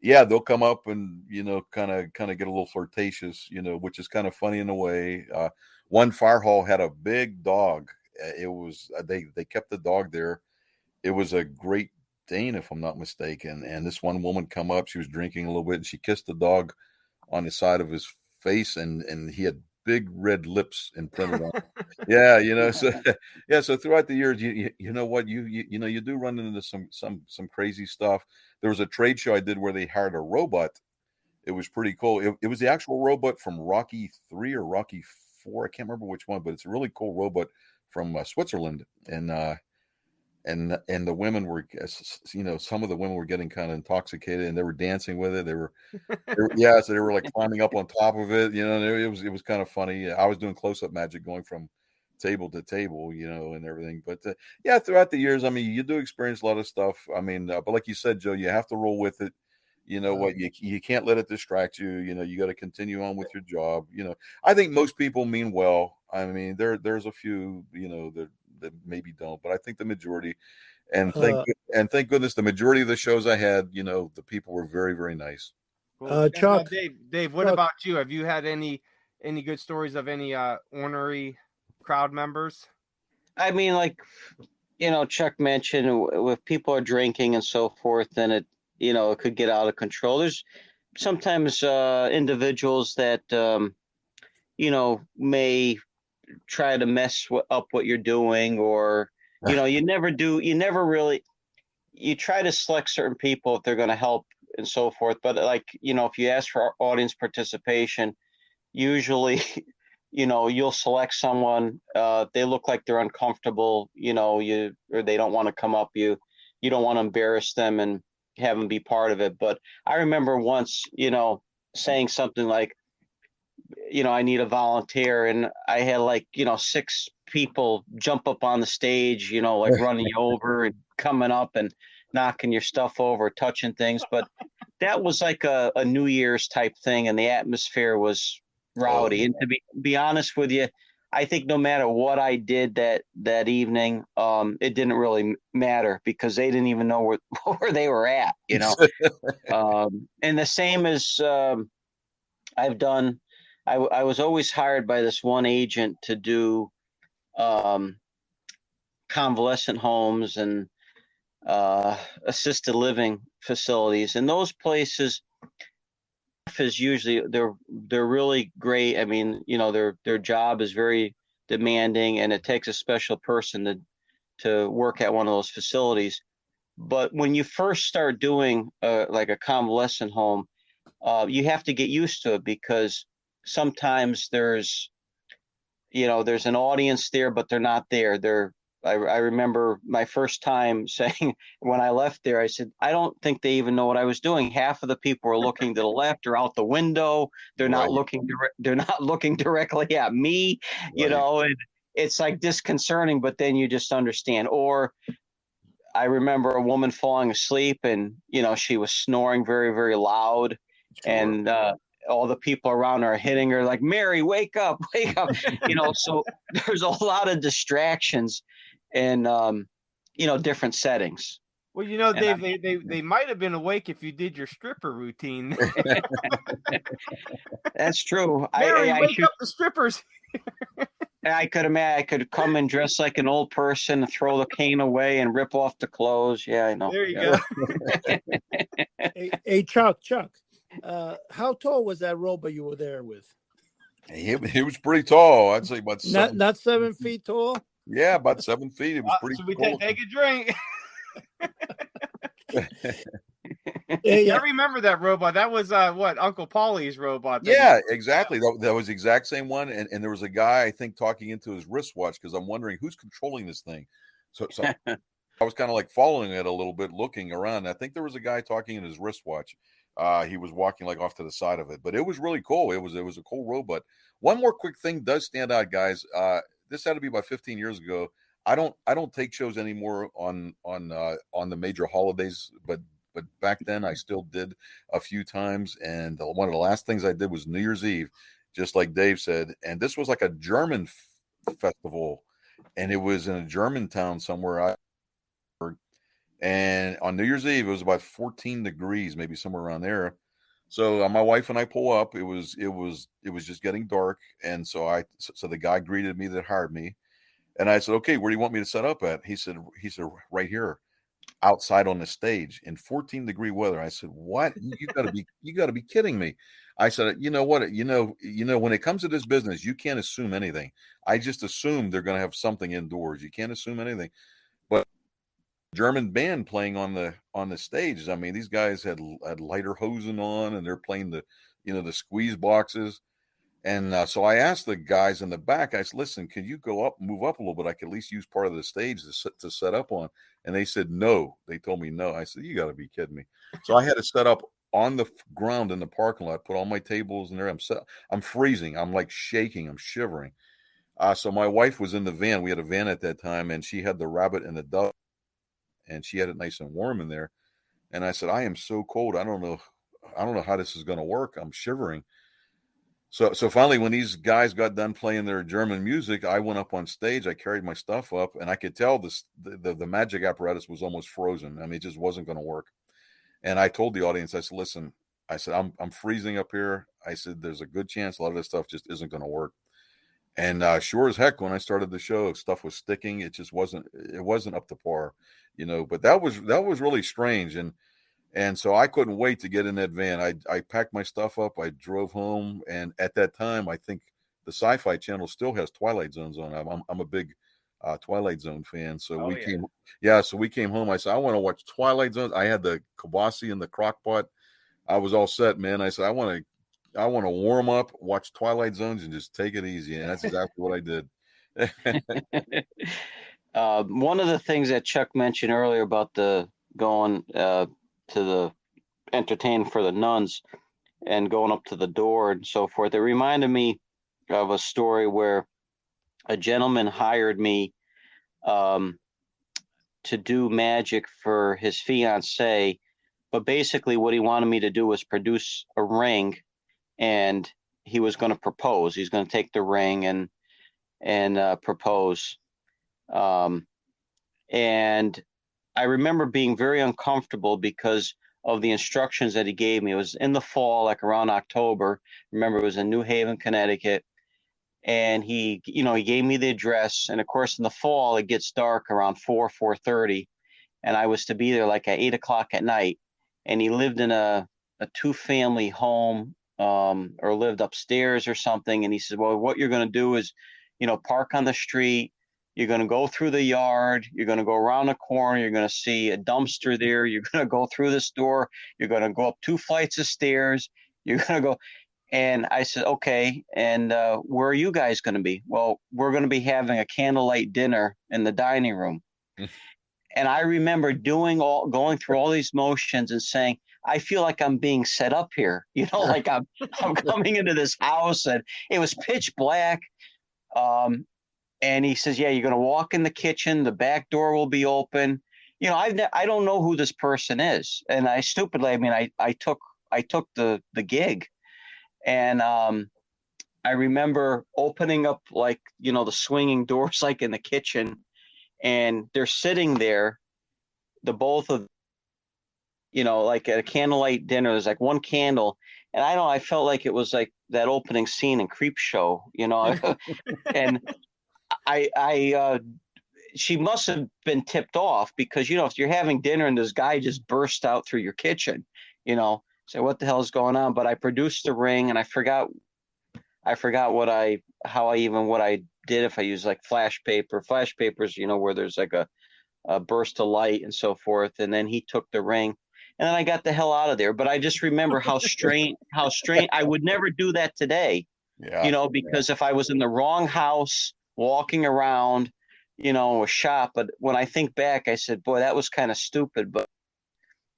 they'll come up and kind of get a little flirtatious, which is kind of funny in a way. One fire hall had a big dog. It was they kept the dog there. It was a Great Dane, if I'm not mistaken. And this one woman come up, she was drinking a little bit, and she kissed the dog on the side of his face, and he had big red lips imprinted on. So throughout the years, you know what, you do run into some crazy stuff. There was a trade show I did where they hired a robot. It was pretty cool. It was the actual robot from Rocky 3 or Rocky 4. I can't remember which one, but it's a really cool robot from Switzerland. And the women were, some of the women were getting kind of intoxicated, and they were dancing with it. So they were like climbing up on top of it. It was kind of funny. I was doing close up magic, going from table to table, and everything. But throughout the years, I mean, you do experience a lot of stuff. I mean, but like you said, Joe, you have to roll with it. You can't let it distract you. You got to continue on with your job. I think most people mean well. I mean, there's a few, that maybe don't, but I think the majority, and thank goodness, the majority of the shows I had, the people were very, very nice. Cool. Chuck, Dave, what about you? Have you had any good stories of any ornery crowd members? I mean, Chuck mentioned, if people are drinking and so forth, then it could get out of control. There's sometimes individuals that may try to mess up what you're doing, or you try to select certain people if they're going to help and so forth. But if you ask for audience participation, usually, you'll select someone, they look like they're uncomfortable, or they don't want to come up. You don't want to embarrass them and have them be part of it. But I remember once, saying something like, I need a volunteer. And I had like, 6 people jump up on the stage, like running you over and coming up and knocking your stuff over, touching things. But that was like a New Year's type thing. And the atmosphere was rowdy. And to be honest with you, I think no matter what I did that evening, it didn't really matter because they didn't even know where they were at, and the same as I've done. I was always hired by this one agent to do convalescent homes and assisted living facilities, and those places is usually they're really great. I mean, their job is very demanding, and it takes a special person to work at one of those facilities. But when you first start doing like a convalescent home, you have to get used to it because sometimes there's an audience there, but they're not there. I remember my first time saying when I left there, I said, I don't think they even know what I was doing. Half of the people are looking to the left or out the window. They're not looking. They're not looking directly at me. And it's like disconcerting. But then you just understand. Or I remember a woman falling asleep, and she was snoring very, very loud, and all the people around her are hitting her like, Mary, wake up, wake up. So there's a lot of distractions in different settings. Well, Dave, they might have been awake if you did your stripper routine. That's true. Mary, wake up the strippers. I could imagine I could come and dress like an old person and throw the cane away and rip off the clothes. Yeah, I know. There you go. Hey, Chuck. How tall was that robot you were there with? He was pretty tall. I'd say about not 7 feet tall. Yeah, about 7 feet. It was pretty. So we take a drink. Yeah. I remember that robot. That was Uncle Paulie's robot. Yeah, exactly. That was the exact same one. And there was a guy, I think, talking into his wristwatch because I'm wondering who's controlling this thing. So I was kind of like following it a little bit, looking around. I think there was a guy talking in his wristwatch. He was walking like off to the side of it, but it was really cool. It was a cool robot. One more quick thing does stand out, guys. This had to be about 15 years ago. I don't take shows anymore on the major holidays, but back then I still did a few times. And one of the last things I did was New Year's Eve, just like Dave said. And this was like a German festival, and it was in a German town somewhere. And on New Year's Eve, it was about 14 degrees, maybe somewhere around there. So my wife and I pull up. It was just getting dark, and so the guy greeted me that hired me, and I said, "Okay, where do you want me to set up at?" He said, "Right here, outside on the stage in 14-degree weather." I said, "What? You got to be kidding me!" I said, "You know what? When it comes to this business, you can't assume anything. I just assume they're going to have something indoors. You can't assume anything." But German band playing on the stage. I mean, these guys had lighter hosen on, and they're playing the squeeze boxes. And so I asked the guys in the back, I said, "Listen, can you move up a little bit? I could at least use part of the stage to set up on." And they said, "No." They told me no. I said, "You got to be kidding me." So I had to set up on the ground in the parking lot, put all my tables in there. I'm freezing. I'm like shaking. I'm shivering. So my wife was in the van. We had a van at that time, and she had the rabbit and the dove, and she had it nice and warm in there. And I said, "I am so cold. I don't know how this is going to work. I'm shivering." So finally, when these guys got done playing their German music, I went up on stage. I carried my stuff up, and I could tell the magic apparatus was almost frozen. I mean, it just wasn't going to work. And I told the audience, I said, "Listen," I said, I'm freezing up here." I said, "There's a good chance a lot of this stuff just isn't going to work." And sure as heck, when I started the show, stuff was sticking. It just wasn't up to par, But that was really strange, and so I couldn't wait to get in that van. I packed my stuff up. I drove home, and at that time, I think the Sci-Fi Channel still has Twilight Zones on. I'm a big Twilight Zone fan. So we came home. I said, "I want to watch Twilight Zone." I had the kibasi in the crock pot. I was all set, man. I said, I want I want to warm up, watch Twilight Zones, and just take it easy. And that's exactly what I did. One of the things that Chuck mentioned earlier about the going to the entertain for the nuns and going up to the door and so forth, it reminded me of a story where a gentleman hired me to do magic for his fiancée, but basically what he wanted me to do was produce a ring, and he was going to propose. He's going to take the ring and propose. And I remember being very uncomfortable because of the instructions that he gave me. It was in the fall, like around October. Remember, it was in New Haven, Connecticut. And he gave me the address. And of course, in the fall, it gets dark around 4:30. And I was to be there like at 8 o'clock at night. And he lived in a 2-family home, or lived upstairs or something. And he said, well, what you're going to do is, park on the street. You're going to go through the yard. You're going to go around the corner. You're going to see a dumpster there. You're going to go through this door. You're going to go up 2 flights of stairs. You're going to go. And I said, okay. And where are you guys going to be? Well, we're going to be having a candlelight dinner in the dining room. And I remember going through all these motions and saying, I feel like I'm being set up here. Like I'm coming into this house, and it was pitch black. And he says, yeah, you're going to walk in the kitchen. The back door will be open. I don't know who this person is. And I took the gig. And I remember opening up, like, the swinging doors, like in the kitchen, and they're sitting there, the both of, like at a candlelight dinner, there's like one candle. And I felt like it was like that opening scene in Creepshow, and she must have been tipped off because, if you're having dinner and this guy just burst out through your kitchen, say, what the hell is going on? But I produced the ring, and I forgot what I did, if I used like flash papers, where there's like a burst of light and so forth. And then he took the ring, and then I got the hell out of there. But I just remember how strange, I would never do that today, because if I was in the wrong house, walking around, a shop. But when I think back, I said, boy, that was kind of stupid, but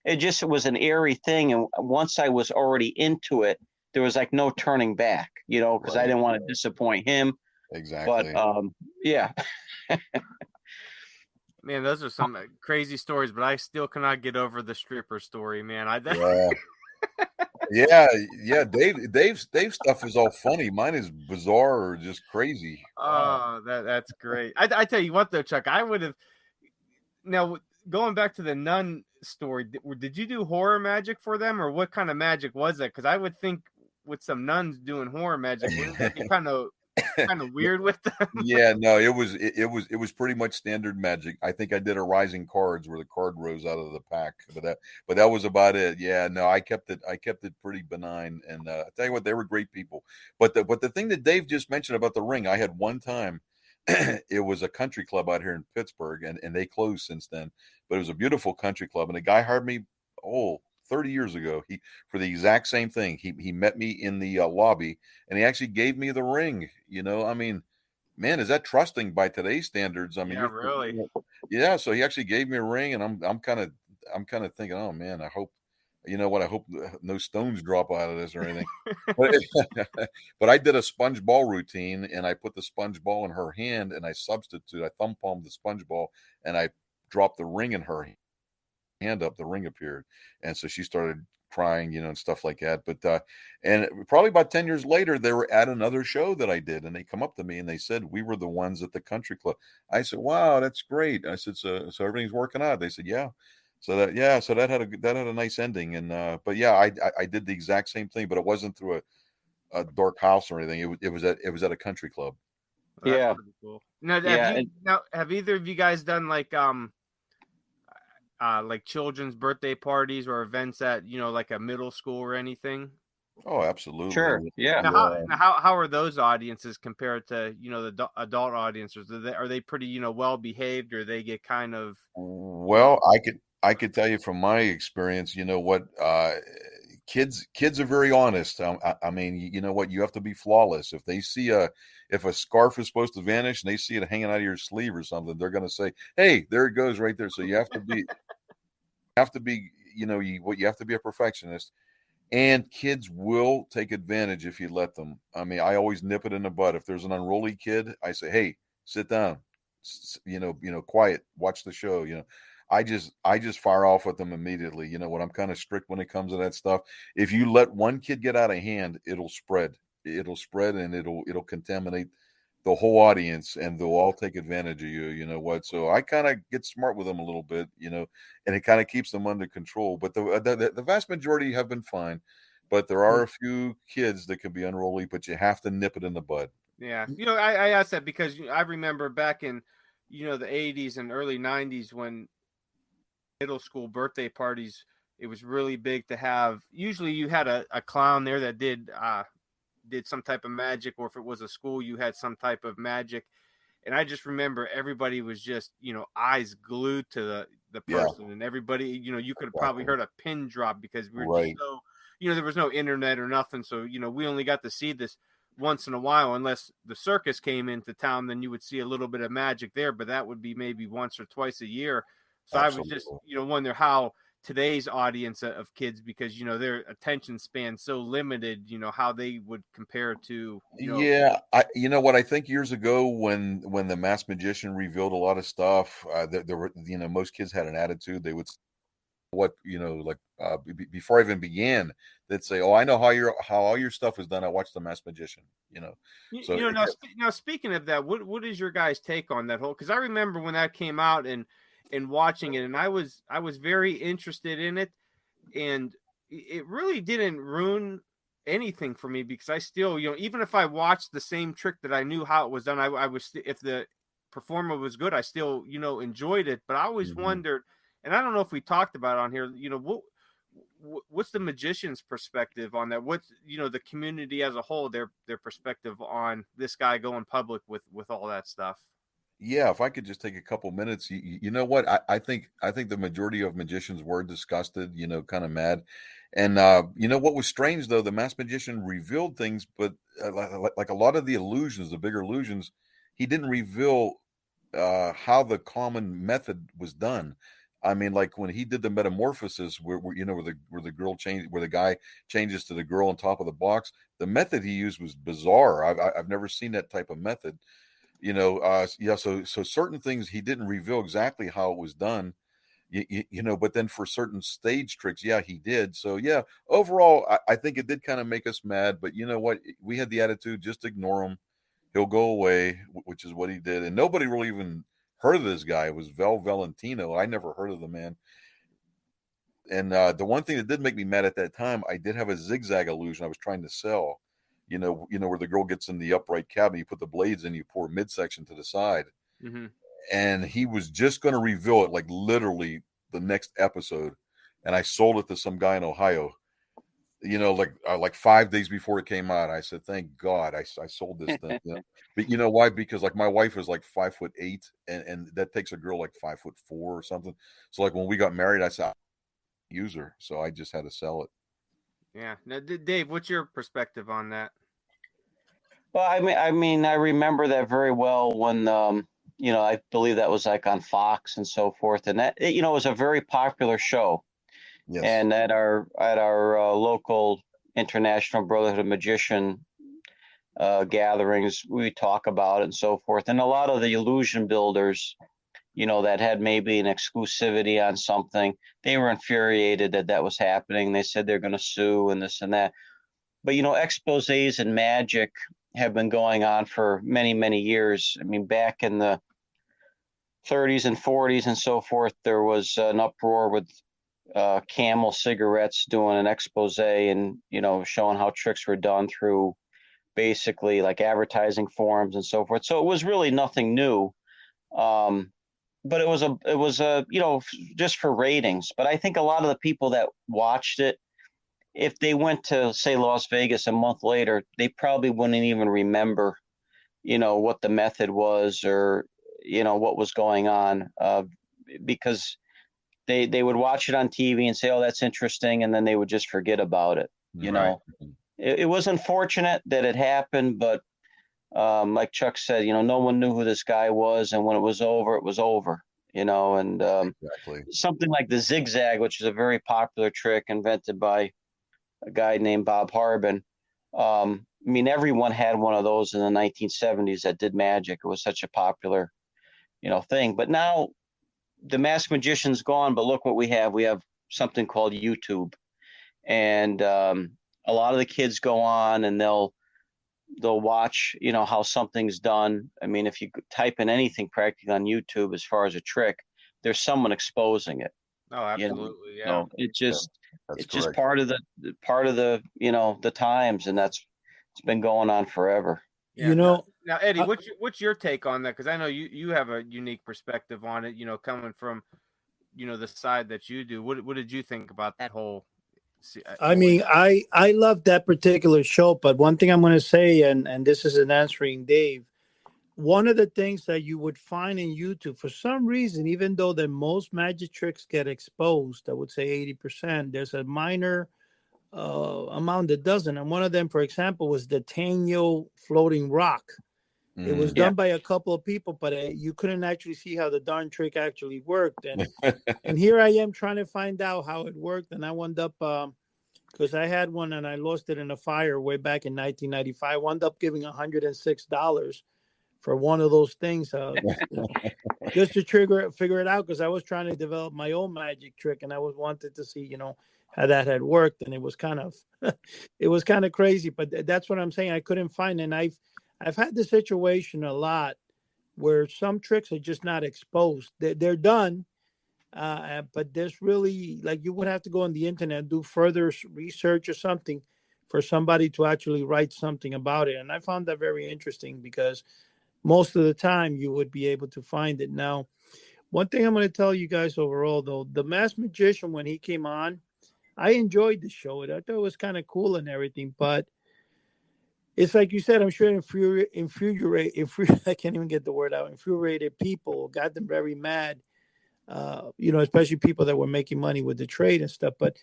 it was an airy thing. And once I was already into it, there was like no turning back, because I didn't want to disappoint him. Exactly. But yeah. Man, those are some crazy stories, but I still cannot get over the stripper story, man. Yeah. Dave's stuff is all funny. Mine is bizarre or just crazy. Oh, that's great. I tell you what, though, Chuck, I would have. Now, going back to the nun story, did you do horror magic for them, or what kind of magic was that? Because I would think with some nuns doing horror magic, wouldn't that be kind of weird with them? Yeah, no, it was pretty much standard magic. I think I did a rising cards where the card rose out of the pack, but that was about it. Yeah, no, I kept it pretty benign, and I tell you what, they were great people. But the thing that Dave just mentioned about the ring, I had one time. It was a country club out here in Pittsburgh, and they closed since then. But it was a beautiful country club, and a guy hired me 30 years ago. He for the exact same thing. He met me in the lobby, and he actually gave me the ring. I mean, man, is that trusting by today's standards? I mean, yeah, really. Yeah. So he actually gave me a ring, and I'm kind of thinking, oh man, I hope. I hope no stones drop out of this or anything. But I did a sponge ball routine, and I put the sponge ball in her hand, and I thumb palmed the sponge ball, and I dropped the ring in her hand up. The ring appeared, and so she started crying, and stuff like that. But and probably about 10 years later, they were at another show that I did, and they come up to me and they said, we were the ones at the country club. I said, wow, that's great. I said, so everything's working out. They said, yeah. So that had a nice ending. And but yeah, I did the exact same thing, but it wasn't through a dark house or anything. It was at a country club. Well, yeah. Pretty cool. Now, have either of you guys done like children's birthday parties or events at like a middle school or anything? Oh, absolutely. Sure. Yeah. Now, how are those audiences compared to the adult audiences? Are they pretty well behaved, or they get kind of? Well, I could tell you from my experience, kids are very honest. I mean, you know what? You have to be flawless. If they see if a scarf is supposed to vanish and they see it hanging out of your sleeve or something, they're going to say, "Hey, there it goes right there." So you have to be, you have to be a perfectionist. And kids will take advantage if you let them. I mean, I always nip it in the bud. If there's an unruly kid, I say, "Hey, sit down. Quiet. Watch the show." I just fire off with them immediately. What I'm kind of strict when it comes to that stuff. If you let one kid get out of hand, it'll spread. It'll spread and it'll contaminate the whole audience, and they'll all take advantage of you. You know what? So I kind of get smart with them a little bit, and it kind of keeps them under control. But the vast majority have been fine. But there are a few kids that can be unruly, but you have to nip it in the bud. Yeah. I asked that because I remember back in, the 80s and early 90s when middle school birthday parties, it was really big to have. Usually you had a clown there that did some type of magic, or if it was a school, you had some type of magic. And I just remember everybody was just, eyes glued to the person, and everybody, you could have probably heard a pin drop because we were just so, there was no internet or nothing. So, we only got to see this once in a while, unless the circus came into town, then you would see a little bit of magic there, but that would be maybe once or twice a year. So Absolutely. I was just, wonder how today's audience of kids, because their attention span so limited, how they would compare to you know what, I think years ago when the Masked Magician revealed a lot of stuff, there were, most kids had an attitude. They would before I even began, they'd say, "Oh, I know how all your stuff is done. I watched the Masked Magician." So now speaking of that, what is your guys' take on that whole, because I remember when that came out and watching it, and I was very interested in it, and it really didn't ruin anything for me, because I still, even if I watched the same trick that I knew how it was done, I was, if the performer was good, I still, enjoyed it. But I always wondered, and I don't know if we talked about it on here, what's the magician's perspective on that? What's, the community as a whole, their perspective on this guy going public with all that stuff? Yeah, if I could just take a couple minutes, you know what? I think the majority of magicians were disgusted, kind of mad. And what was strange though, the Masked Magician revealed things, but like a lot of the illusions, the bigger illusions, he didn't reveal how the common method was done. I mean, like when he did the metamorphosis, where the girl changed, where the guy changes to the girl on top of the box, the method he used was bizarre. I've never seen that type of method. So certain things he didn't reveal exactly how it was done, but then for certain stage tricks, yeah, he did. So yeah, overall, I think it did kind of make us mad, but you know what? We had the attitude, just ignore him. He'll go away, which is what he did. And nobody really even heard of this guy. It was Vel Valentino. I never heard of the man. And the one thing that did make me mad at that time, I did have a zigzag illusion I was trying to sell. Where the girl gets in the upright cabinet, you put the blades in, you pour midsection to the side. Mm-hmm. And he was just going to reveal it, like literally the next episode. And I sold it to some guy in Ohio, like 5 days before it came out. I said, thank God I sold this thing. But you know why? Because like my wife is like 5'8", and that takes a girl like 5'4" or something. So like when we got married, I said, use her. So I just had to sell it. Yeah. Now, Dave, what's your perspective on that? Well, I mean, I remember that very well when, I believe that was like on Fox and so forth, and that, it was a very popular show. Yes. And at our local International Brotherhood of Magician gatherings, we talk about it and so forth. And a lot of the illusion builders, that had maybe an exclusivity on something, they were infuriated that was happening. They said they're going to sue and this and that. But, exposés and magic have been going on for many, many years. I mean, back in the 30s and 40s and so forth, there was an uproar with Camel cigarettes doing an expose and, showing how tricks were done through basically like advertising forums and so forth. So it was really nothing new. But it was just for ratings. But I think a lot of the people that watched it, if they went to, say, Las Vegas a month later, they probably wouldn't even remember, what the method was or, what was going on, because they would watch it on TV and say, "Oh, that's interesting," and then they would just forget about it. Right. It was unfortunate that it happened, but like Chuck said, no one knew who this guy was, and when it was over, it was over. And Exactly. something like the zigzag, which is a very popular trick invented by a guy named Bob Harbin. I mean, everyone had one of those in the 1970s that did magic. It was such a popular, thing. But now the masked magician's gone. But look what we have. We have something called YouTube, and a lot of the kids go on and they'll watch, how something's done. I mean, if you type in anything practically on YouTube as far as a trick, there's someone exposing it. Oh, absolutely. Yeah. So it's just correct. part of the the times, and it's been going on forever. Yeah. Now, Eddie, what's your take on that? Because I know you have a unique perspective on it. Coming from the side that you do. What did you think about that whole? I mean, I love that particular show, but one thing I'm going to say, and this is an answering Dave. One of the things that you would find in YouTube, for some reason, even though the most magic tricks get exposed, I would say 80%, there's a minor amount that doesn't. And one of them, for example, was the Tanyo floating rock. It was done by a couple of people, but you couldn't actually see how the darn trick actually worked. And here I am trying to find out how it worked. And I wound up, because I had one and I lost it in a fire way back in 1995, I wound up giving $106 for one of those things, just to figure it out, because I was trying to develop my own magic trick, and I wanted to see, how that had worked, and it was kind of crazy. But that's what I'm saying. I couldn't find, and I've had this situation a lot where some tricks are just not exposed. They're done, but there's really, like, you would have to go on the internet, do further research or something for somebody to actually write something about it. And I found that very interesting, because most of the time you would be able to find it. Now, one thing I'm going to tell you guys overall, though, the Masked Magician, when he came on, I enjoyed the show. I thought it was kind of cool and everything, but it's like you said, I'm sure I can't even get the word out, infuriated people, got them very mad, especially people that were making money with the trade and stuff. But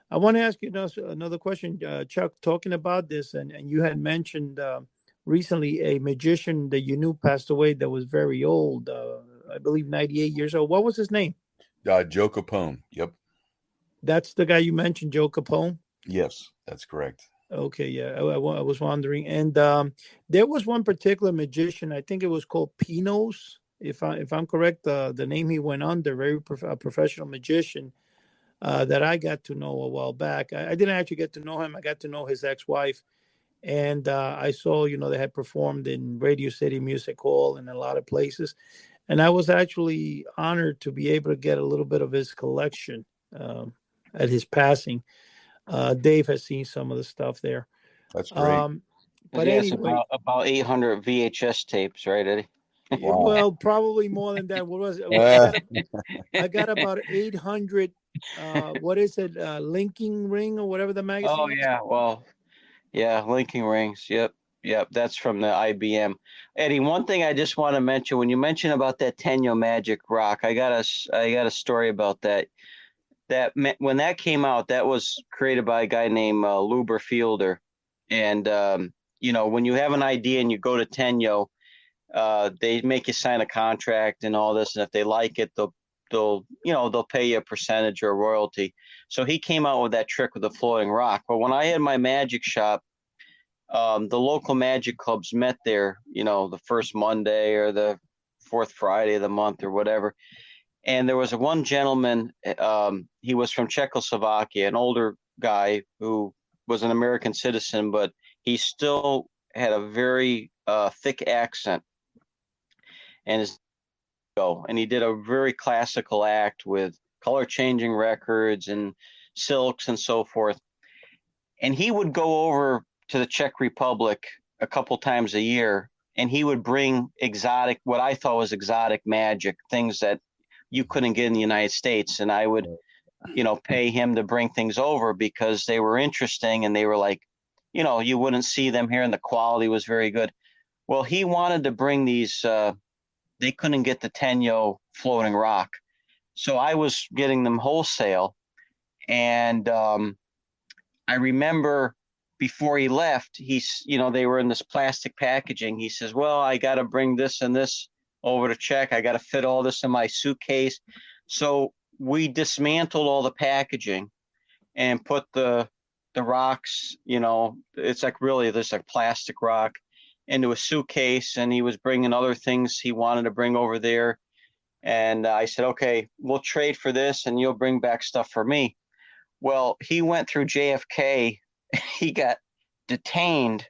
I want to ask you another question, Chuck, talking about this, and you had mentioned recently a magician that you knew passed away that was very old, I believe 98 years old. What was his name? Joe Capone. Yep. That's the guy you mentioned, Joe Capone? Yes, that's correct. Okay, yeah, I was wondering. And there was one particular magician, I think it was called Pinos, if I'm correct, the name he went under, very professional magician that I got to know a while back. I didn't actually get to know him. I got to know his ex-wife. And I saw, they had performed in Radio City Music Hall and a lot of places. And I was actually honored to be able to get a little bit of his collection at his passing. Dave has seen some of the stuff there. That's great. But anyway, about 800 VHS tapes, right, Eddie? Wow. Well, probably more than that. What was it? I got about 800. What is it? Linking Ring or whatever the magazine. Oh yeah, well, yeah, Linking Rings. Yep. That's from the IBM. Eddie, one thing I just want to mention, when you mentioned about that Tenyo Magic Rock, I got a story about that. When that came out, that was created by a guy named Luber Fielder. And, when you have an idea and you go to Tenyo, they make you sign a contract and all this. And if they like it, they'll pay you a percentage or a royalty. So he came out with that trick with the floating rock. But when I had my magic shop, the local magic clubs met there, the first Monday or the fourth Friday of the month or whatever. And there was one gentleman, he was from Czechoslovakia, an older guy who was an American citizen, but he still had a very thick accent. And he did a very classical act with color changing records and silks and so forth. And he would go over to the Czech Republic a couple times a year, and he would bring what I thought was exotic magic, things that you couldn't get in the United States. And I would, pay him to bring things over because they were interesting and they were like, you wouldn't see them here and the quality was very good. Well, he wanted to bring these, they couldn't get the Tenyo floating rock. So I was getting them wholesale. And I remember before he left, they were in this plastic packaging. He says, well, I got to bring this and this over to check. I got to fit all this in my suitcase. So we dismantled all the packaging and put the rocks, it's like really this like plastic rock, into a suitcase. And he was bringing other things he wanted to bring over there. And I said, okay, we'll trade for this and you'll bring back stuff for me. Well, he went through JFK. He got detained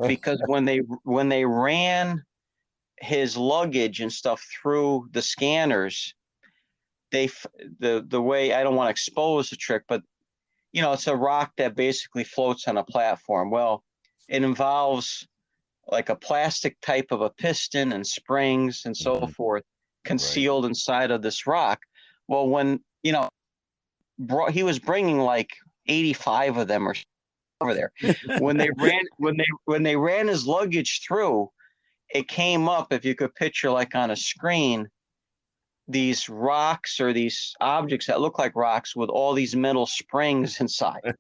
because when they ran his luggage and stuff through the scanners, the way, I don't want to expose the trick, but it's a rock that basically floats on a platform. Well, it involves like a plastic type of a piston and springs and so forth concealed inside of this rock. Well, when he was bringing like 85 of them or over there. When they ran his luggage through, it came up, if you could picture like on a screen, these rocks or these objects that look like rocks with all these metal springs inside.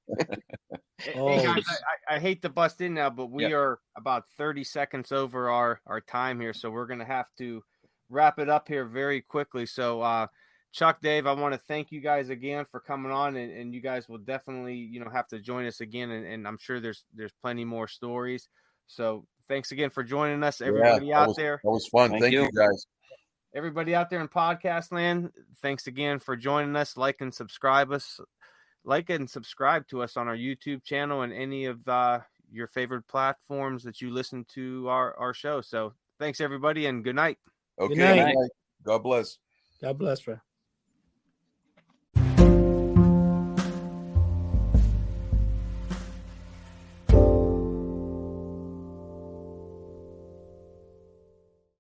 Hey guys, I hate to bust in now, but we are about 30 seconds over our time here, so we're going to have to wrap it up here very quickly. So Chuck, Dave, I want to thank you guys again for coming on, and you guys will definitely, have to join us again. And I'm sure there's plenty more stories. So thanks again for joining us, everybody out there. That was fun. Thank you guys. Everybody out there in podcast land, thanks again for joining us. Like and subscribe to us on our YouTube channel and any of your favorite platforms that you listen to our show. So thanks everybody, and good night. Okay. Good night. God bless. God bless, bro.